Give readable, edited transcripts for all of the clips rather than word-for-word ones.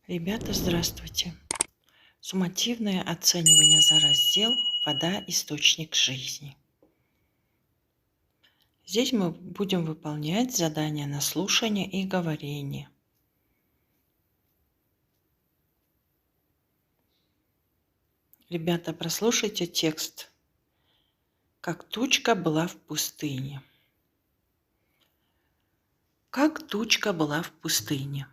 Ребята, здравствуйте! Суммативное оценивание за раздел «Вода – источник жизни». Здесь мы будем выполнять задания на слушание и говорение. Ребята, прослушайте текст. Как тучка была в пустыне. Как тучка была в пустыне.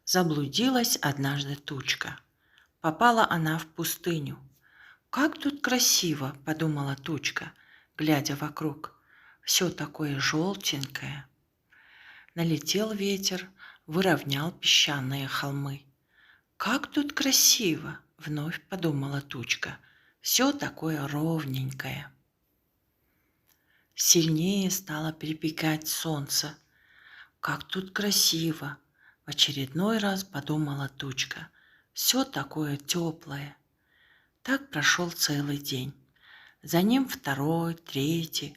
Заблудилась однажды тучка. Попала она в пустыню. «Как тут красиво!» – подумала тучка, глядя вокруг. Все такое желтенькое. Налетел ветер, выровнял песчаные холмы. «Как тут красиво!» – вновь подумала тучка. Все такое ровненькое. Сильнее стало припекать солнце. «Как тут красиво!» – в очередной раз подумала тучка. Все такое теплое. Так прошел целый день. За ним второй, третий.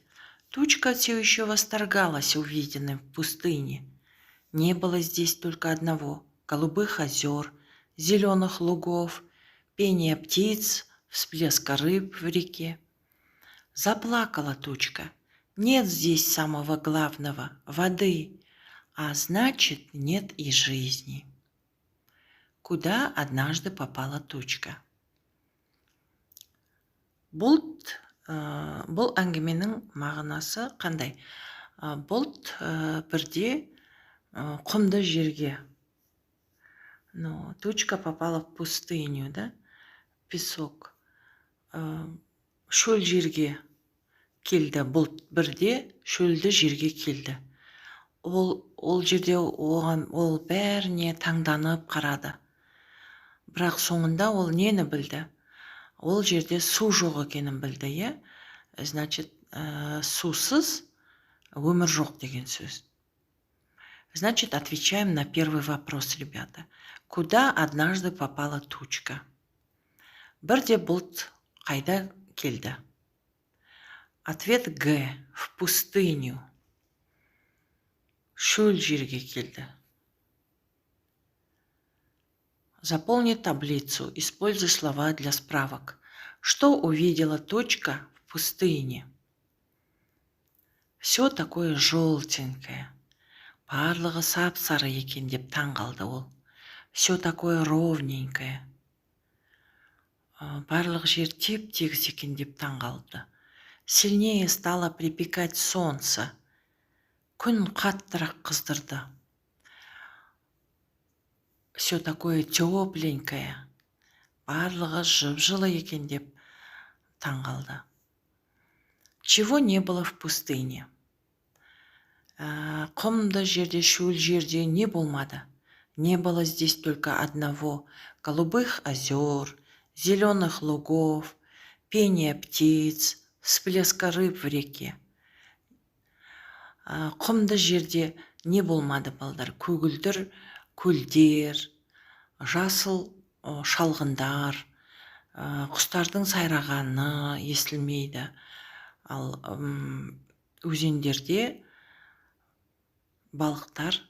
Тучка все еще восторгалась увиденным в пустыне. Не было здесь только одного – голубых озер, зеленых лугов, пения птиц, всплеска рыб в реке. Заплакала тучка. Нет здесь самого главного – воды, а значит, нет и жизни. Куда однажды попала тучка? Бұлт, бұл әңгіменің мағынасы қандай? Бұлт бірде құмды жерге. Тучка попала в пустыню, да? Песок. Шөл жерге келді. Бұлт бірде шөлді жерге келді. Ол жерде ол бәріне таңданып қарады. Бірақ соңында ол нені білді? Ол жерде су жоқ екенін білді, иә? Значит, сусыз өмір жоқ деген сөз. Значит, отвечаем на первый вопрос, ребята. Куда однажды попала тучка? Бірде бұлт қайда келді? Ответ Г. В пустыню. Шөл жерге келді. Заполни таблицу, используй слова для справок. Что увидела тучка в пустыне? Все такое желтенькое. Барлығы сап-сары екен деп таңғалды ол. Все такое ровненькое. Барлық жер теп-тегіс екен деп таңғалды. Сильнее стало припекать солнце. Күн қаттырақ қыздырды. Все такое тепленькое. Барлығы жып-жылы екен деп таңғалды. Чего не было в пустыне? Құмды жерде, шөл жерде не болмады? Не было здесь только одного – голубых озер, зеленых лугов, пения птиц, всплеска рыб в реке. Құмды жерде не болмады, балдар? Көгілдір көлдер, жасыл шалғындар, құстардың сайрағаны естілмейді. Ал өзендерде балықтар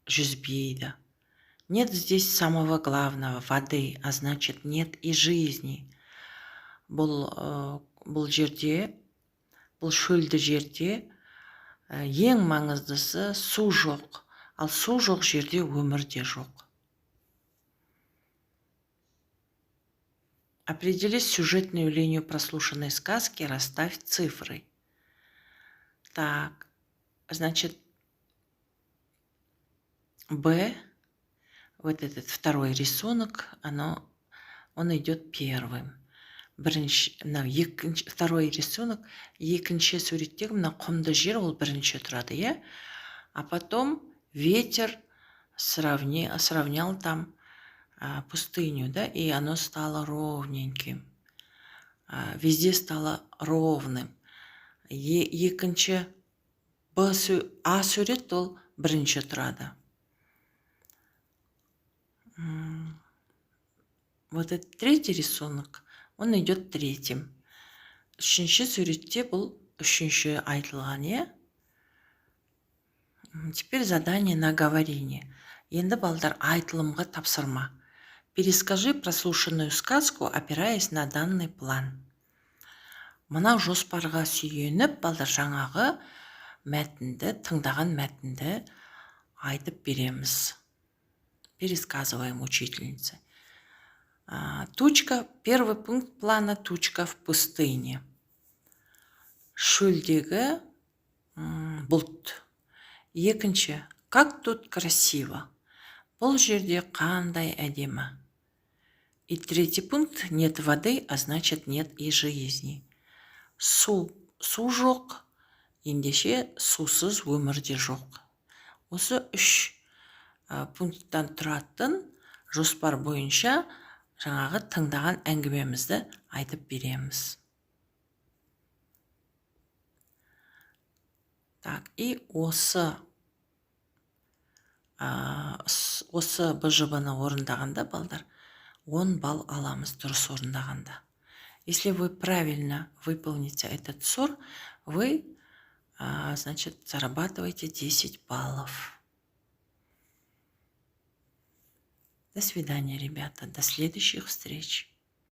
жүзбейді. Нет здесь самого главного – воды, а значит, нет и жизни. Бұл жерде, бұл шөлді жерде ең маңыздысы су жоқ, ал су жоқ жерде өмір де жоқ. Определи сюжетную линию прослушанной сказки, расставь цифры. Так, значит, Б, вот этот второй рисунок, он идет первым. Второй рисунок, екінші суреттегі мына құмды жер, ол бірінші тұрады, иә? А потом ветер сравнял там пустыню, да, и оно стало ровненьким. Везде стало ровным. Екінші А сурет, ол бірінші тұрады. Вот этот третий рисунок, он идет третьим. Үшінші суретте бұл үшінші айтылған, иә? Теперь задание на говорение. Енді балдар айтылымға тапсырма. Перескажи прослушанную сказку, опираясь на данный план. Мынау жоспарға сүйеніп, балдар жаңағы мәтінді, тыңдаған мәтінді айтып береміз. Пересказываем учительнице. Тучка, первый пункт плана — тучка в пустыне. Шөлдегі бұлт. Екінші, как тут красиво. Бұл жерде қандай әдемі. И третий пункт — нет воды, а значит нет и жизни. Су жоқ, ендеше сусыз өмірде жоқ. Осы үш пункттан тұратын жоспар бойынша жаңағы тыңдаған әңгімемізді айтып береміз. Так, и осы БЖБ-ны орындағанда, балдар, 10 балл аламыз, дұрыс орындағанда. Если вы правильно выполните этот СОР, вы, значит, зарабатываете 10 баллов. До свидания, ребята. До следующих встреч.